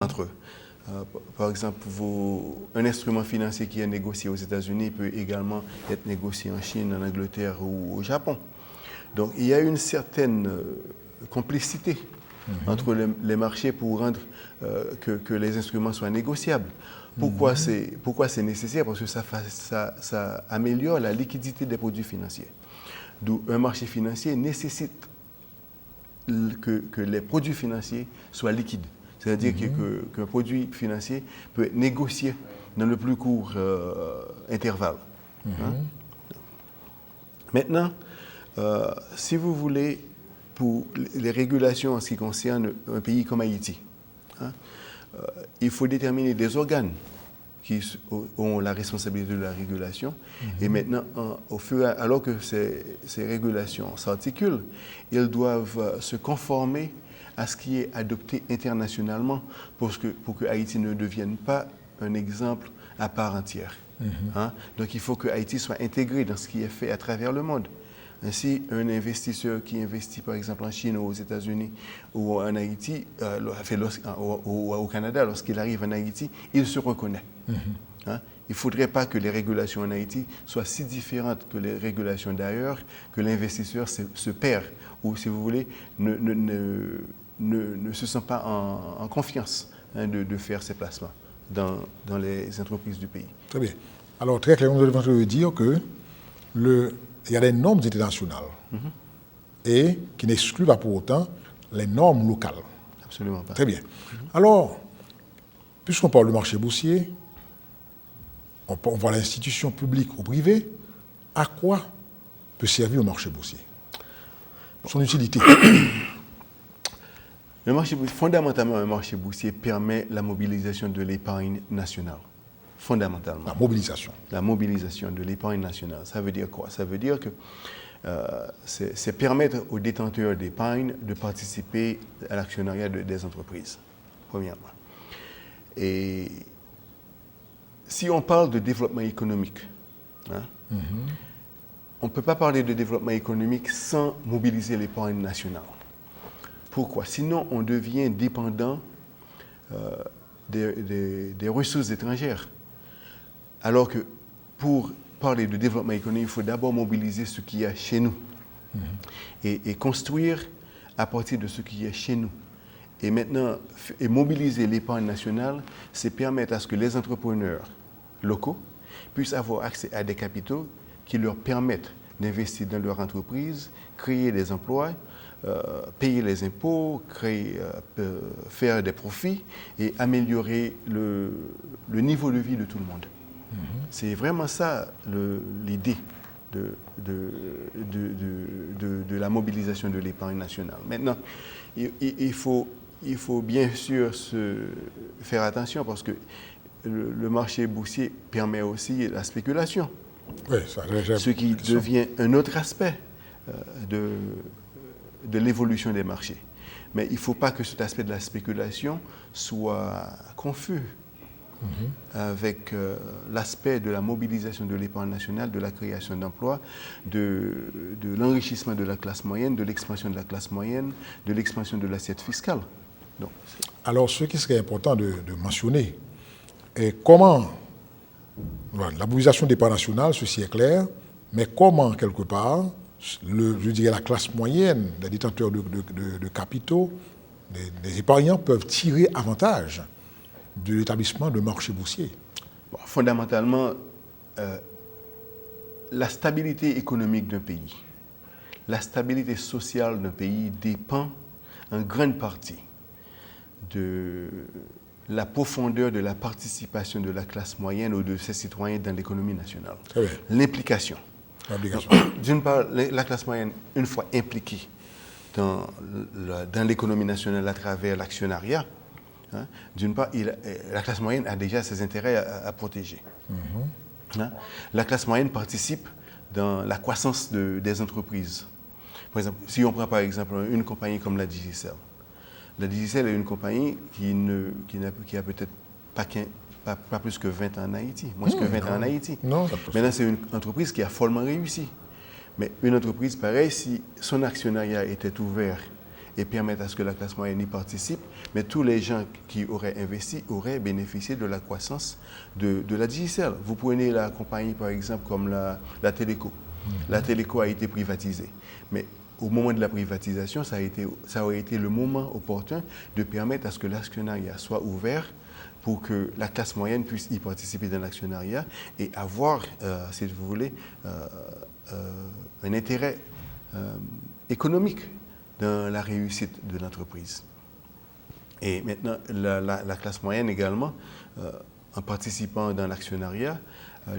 entre eux. Par exemple, un instrument financier qui est négocié aux États-Unis peut également être négocié en Chine, en Angleterre ou au Japon. Donc il y a une certaine complicité entre les marchés pour rendre que les instruments soient négociables. Pourquoi c'est nécessaire? Parce que ça améliore la liquidité des produits financiers. D'où un marché financier nécessite que les produits financiers soient liquides. C'est-à-dire qu'un produit financier peut être négocié dans le plus court intervalle. Hein? Maintenant, si vous voulez, pour les régulations en ce qui concerne un pays comme Haïti, hein, il faut déterminer des organes qui ont la responsabilité de la régulation. Et maintenant, alors que ces régulations s'articulent, ils doivent se conformer à ce qui est adopté internationalement pour que Haïti ne devienne pas un exemple à part entière. Hein? Donc il faut que Haïti soit intégré dans ce qui est fait à travers le monde. Ainsi, un investisseur qui investit par exemple en Chine ou aux États-Unis ou en Haïti, ou au Canada, lorsqu'il arrive en Haïti, il se reconnaît. Hein? Il ne faudrait pas que les régulations en Haïti soient si différentes que les régulations d'ailleurs, que l'investisseur se perd ou, si vous voulez, ne se sent pas en confiance de faire ses placements dans les entreprises du pays. Très bien. Alors, très clairement, vous devez dire que il y a des normes internationales et qui n'excluent pas pour autant les normes locales. Absolument pas. Très bien. Alors, puisqu'on parle du marché boursier, on voit l'institution publique ou privée, à quoi peut servir le marché boursier? Son utilité. Fondamentalement, un marché boursier permet la mobilisation de l'épargne nationale. Fondamentalement. La mobilisation de l'épargne nationale. Ça veut dire quoi? Ça veut dire que c'est permettre aux détenteurs d'épargne de participer à l'actionnariat des entreprises, premièrement. Et si on parle de développement économique, hein, on ne peut pas parler de développement économique sans mobiliser l'épargne nationale. Pourquoi? Sinon, on devient dépendant des ressources étrangères. Alors que pour parler de développement économique, il faut d'abord mobiliser ce qu'il y a chez nous et construire à partir de ce qui est chez nous. Et maintenant, mobiliser l'épargne nationale, c'est permettre à ce que les entrepreneurs locaux puissent avoir accès à des capitaux qui leur permettent d'investir dans leur entreprise, créer des emplois, payer les impôts, faire des profits et améliorer le niveau de vie de tout le monde. C'est vraiment ça l'idée de la mobilisation de l'épargne nationale. Maintenant, il faut bien sûr faire attention parce que le marché boursier permet aussi la spéculation. Oui, ce qui devient un autre aspect de l'évolution des marchés. Mais il ne faut pas que cet aspect de la spéculation soit confus avec l'aspect de la mobilisation de l'épargne nationale, de la création d'emplois, de l'enrichissement de la classe moyenne, de l'expansion de la classe moyenne, de l'expansion de l'assiette fiscale. Donc, alors, ce qui serait important de mentionner est comment la mobilisation de l'épargne nationale, ceci est clair, mais comment, quelque part, je dirais la classe moyenne, les détenteurs de capitaux, des épargnants peuvent tirer avantage de l'établissement de marché boursier. Bon, fondamentalement, la stabilité économique d'un pays, la stabilité sociale d'un pays dépend en grande partie de la profondeur de la participation de la classe moyenne ou de ses citoyens dans l'économie nationale. L'implication. D'une part, la classe moyenne, une fois impliquée dans l'économie nationale à travers l'actionnariat, hein, d'une part, la classe moyenne a déjà ses intérêts à protéger. Hein? La classe moyenne participe dans la croissance des entreprises. Par exemple, si on prend par exemple une compagnie comme la Digicel. La Digicel est une compagnie qui a peut-être pas plus que 20 ans en Haïti, moins que 20 ans en Haïti. Maintenant, c'est une entreprise qui a follement réussi. Mais une entreprise pareille, si son actionnariat était ouvert et permettre à ce que la classe moyenne y participe, mais tous les gens qui auraient investi auraient bénéficié de la croissance de la digicel. Vous prenez la compagnie, par exemple, comme la Téléco. La Téléco a été privatisée, mais au moment de la privatisation, ça aurait été le moment opportun de permettre à ce que l'actionnariat soit ouvert pour que la classe moyenne puisse y participer dans l'actionnariat et avoir, si vous voulez, un intérêt économique dans la réussite de l'entreprise. Et maintenant, la classe moyenne également, en participant dans l'actionnariat,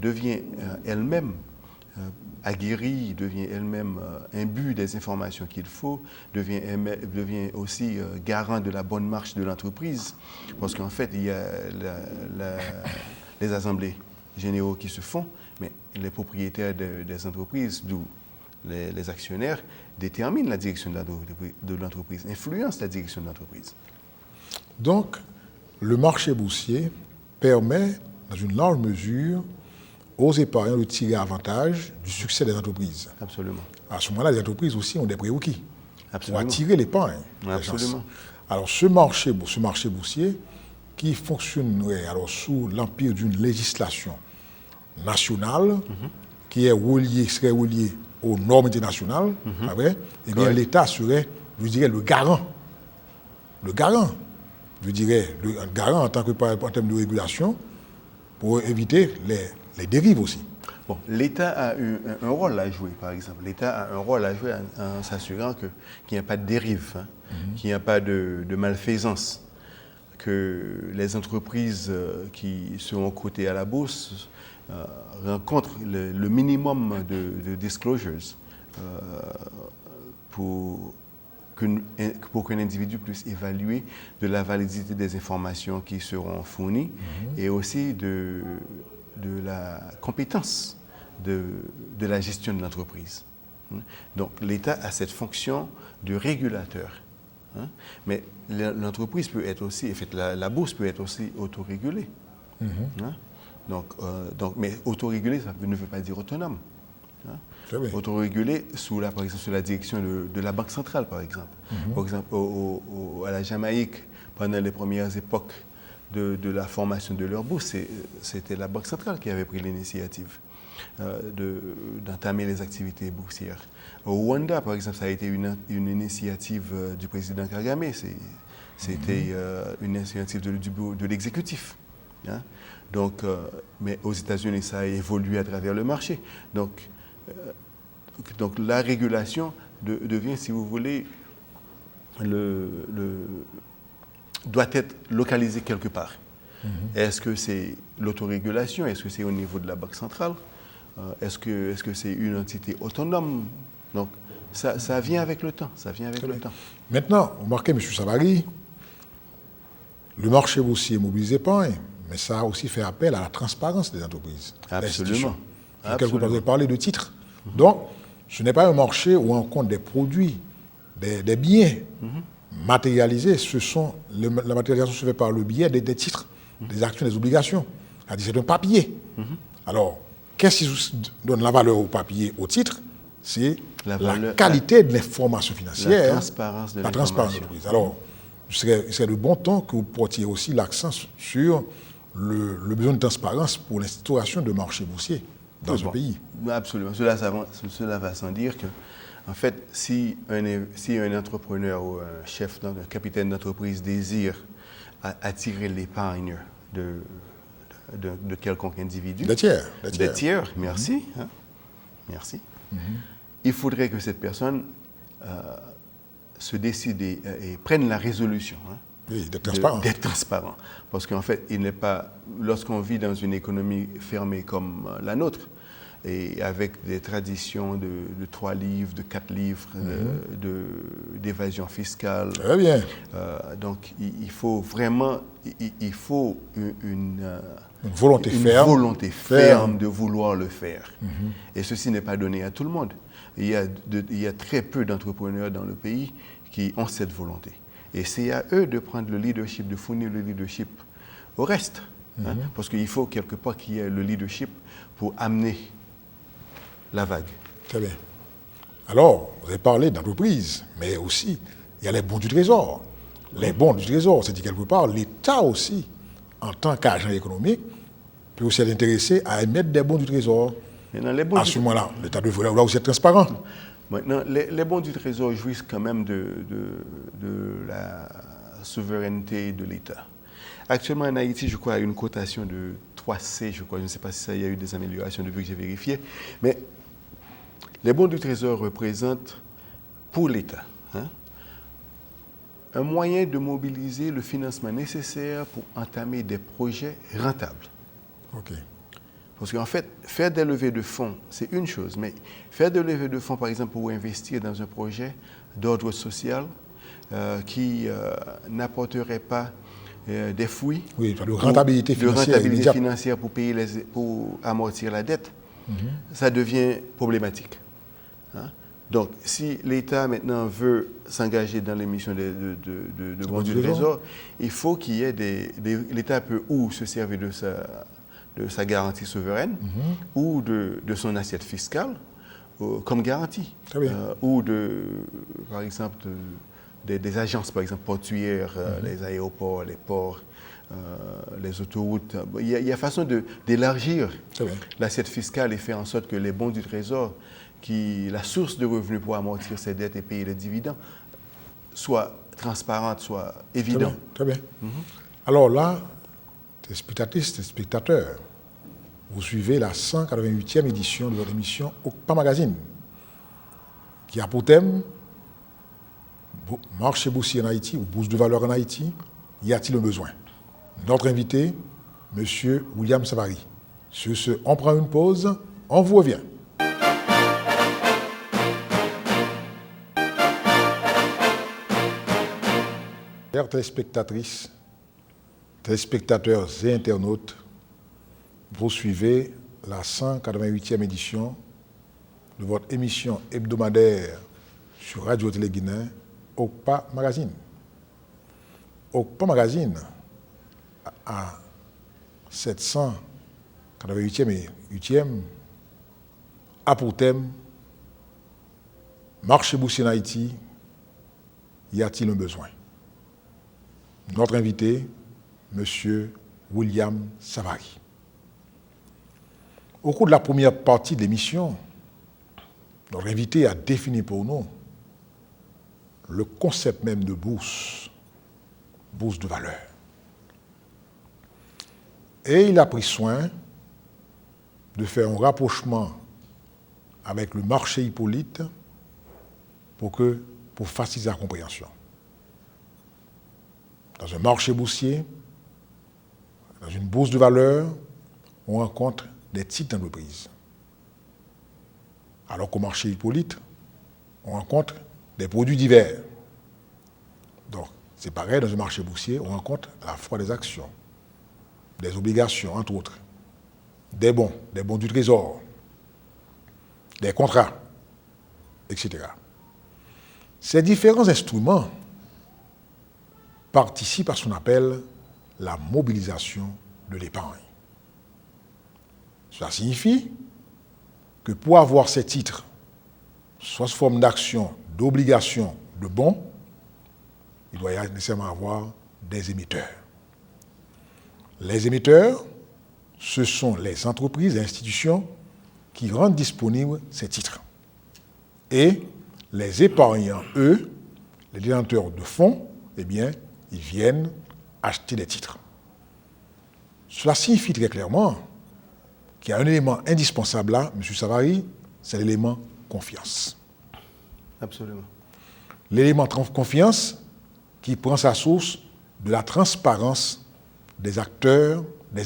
devient elle-même aguerrie, devient elle-même imbue des informations qu'il faut, devient aussi garant de la bonne marche de l'entreprise. Parce qu'en fait, il y a les assemblées généraux qui se font, mais les propriétaires des entreprises, d'où les actionnaires, déterminent la direction de l'entreprise, influencent la direction de l'entreprise. Donc, le marché boursier permet, dans une large mesure, aux épargnants de tirer avantage du succès des entreprises. Absolument. À ce moment-là, les entreprises aussi ont des prérequis pour Absolument. attirer l'épargne. Absolument. Alors, ce marché boursier qui fonctionnerait alors sous l'empire d'une législation nationale qui serait reliée aux normes internationales, eh bien, l'État serait, je dirais, le garant. Le garant. Je dirais, le garant en termes de régulation pour éviter les dérives aussi. Bon, l'État a eu un rôle à jouer, par exemple. L'État a un rôle à jouer en s'assurant qu'il n'y a pas de dérive, qu'il n'y a pas de malfaisance, que les entreprises qui seront cotées à la bourse rencontrent le minimum de disclosures pour qu'un individu puisse évaluer de la validité des informations qui seront fournies et aussi de la compétence de la gestion de l'entreprise. Donc l'État a cette fonction de régulateur. Mais l'entreprise peut être aussi, en fait, la bourse peut être aussi autorégulée. Mais autorégulée, ça ne veut pas dire autonome. Autorégulée par exemple, sous la direction de la Banque centrale, par exemple. Par exemple, à la Jamaïque, pendant les premières époques de la formation de leur bourse, c'était la Banque centrale qui avait pris l'initiative d'entamer les activités boursières. Au Rwanda, par exemple, ça a été une initiative du président Kagame, c'était une initiative de l'exécutif. Donc, mais aux États-Unis, ça a évolué à travers le marché. Donc la régulation devient, si vous voulez, doit être localisée quelque part. Est-ce que c'est l'autorégulation? Est-ce que c'est au niveau de la Banque centrale? Est-ce que c'est une entité autonome? Donc, ça vient avec le temps. Maintenant, remarquez, M. Savary, le marché boursier est mobilisé pas, mais ça a aussi fait appel à la transparence des entreprises. Absolument. Vous avez parlé de titres. Donc, ce n'est pas un marché où on compte des produits, des biens matérialisés. La matérialisation se fait par le biais des titres, des actions, des obligations. C'est-à-dire c'est un papier. Alors, qu'est-ce qui donne la valeur au papier, au titre? C'est la qualité de l'information financière. La transparence de l'entreprise. Alors, c'est de bon temps que vous portiez aussi l'accent sur le besoin de transparence pour l'instauration de marchés boursiers dans ce pays. Absolument. Cela va sans dire que, en fait, si un entrepreneur ou un chef, un capitaine d'entreprise désire attirer l'épargne de quelconque individu. Des tiers. Merci. Merci. Il faudrait que cette personne se décide et prenne la résolution. D'être transparent. Parce qu'en fait, il n'est pas. Lorsqu'on vit dans une économie fermée comme la nôtre, et avec des traditions de 3 livres, de 4 livres, d'évasion fiscale. Très bien. Donc, il faut vraiment. Il faut une volonté ferme de vouloir le faire. Et ceci n'est pas donné à tout le monde. Il y a très peu d'entrepreneurs dans le pays qui ont cette volonté. Et c'est à eux de prendre le leadership, de fournir le leadership au reste. Parce qu'il faut quelque part qu'il y ait le leadership pour amener la vague. Très bien. Alors, vous avez parlé d'entreprise, mais aussi il y a les bons du Trésor. Les bons du Trésor, c'est-à-dire quelque part, l'État aussi, en tant qu'agent économique, peut aussi être intéressé à émettre des bons du Trésor. À ce moment-là, l'État devrait aussi être transparent. Maintenant, les bons du Trésor jouissent quand même de la souveraineté de l'État. Actuellement, en Haïti, je crois, il y a une cotation de 3C, je crois. Je ne sais pas si ça y a eu des améliorations depuis que j'ai vérifié. Mais les bons du Trésor représentent, pour l'État, un moyen de mobiliser le financement nécessaire pour entamer des projets rentables. OK. Parce qu'en fait, faire des levées de fonds, c'est une chose, mais faire des levées de fonds, par exemple, pour investir dans un projet d'ordre social qui n'apporterait pas des fruits, oui, de rentabilité financière pour pour amortir la dette, ça devient problématique. Donc, si l'État maintenant veut s'engager dans l'émission de bons du Trésor, il faut qu'il y ait l'État peut ou se servir de sa garantie souveraine ou de son assiette fiscale comme garantie. Ou par exemple, des agences, par exemple, portuaires, les aéroports, les ports, les autoroutes. Il y a façon d'élargir l'assiette fiscale et faire en sorte que les bons du Trésor, la source de revenus pour amortir ses dettes et payer les dividendes, soit transparente, soit évidente. Très bien. Alors là, téléspectatrices, téléspectateurs, vous suivez la 188e édition de votre émission OCPA Magazine, qui a pour thème marché boursier en Haïti ou bourse de valeur en Haïti, y a-t-il un besoin? Notre invité, M. William Savary. Sur ce, on prend une pause, on vous revient. Chers téléspectatrices, téléspectateurs et internautes, vous suivez la 188e édition de votre émission hebdomadaire sur Radio-Télé Guinée, OCPA Magazine. OCPA Magazine a 788e et 8e a pour thème marché boursier en Haïti, y a-t-il un besoin? Notre invité, M. William Savary. Au cours de la première partie de l'émission, notre invité a défini pour nous le concept même de bourse de valeur. Et il a pris soin de faire un rapprochement avec le marché Hippolyte pour faciliter la compréhension. Dans un marché boursier, dans une bourse de valeur, on rencontre des titres d'entreprise. Alors qu'au marché Hippolyte, on rencontre des produits divers. Donc, c'est pareil, dans un marché boursier, on rencontre à la fois des actions, des obligations, entre autres, des bons du trésor, des contrats, etc. Ces différents instruments participent à ce qu'on appelle la mobilisation de l'épargne. Cela signifie que pour avoir ces titres, soit sous forme d'actions, d'obligations, de bons, il doit y nécessairement avoir des émetteurs. Les émetteurs, ce sont les entreprises et institutions qui rendent disponibles ces titres. Et les épargnants, eux, les détenteurs de fonds, eh bien, ils viennent acheter des titres. Cela signifie très clairement qu'il y a un élément indispensable là, M. Savary, c'est l'élément confiance. Absolument. L'élément confiance qui prend sa source de la transparence des acteurs, des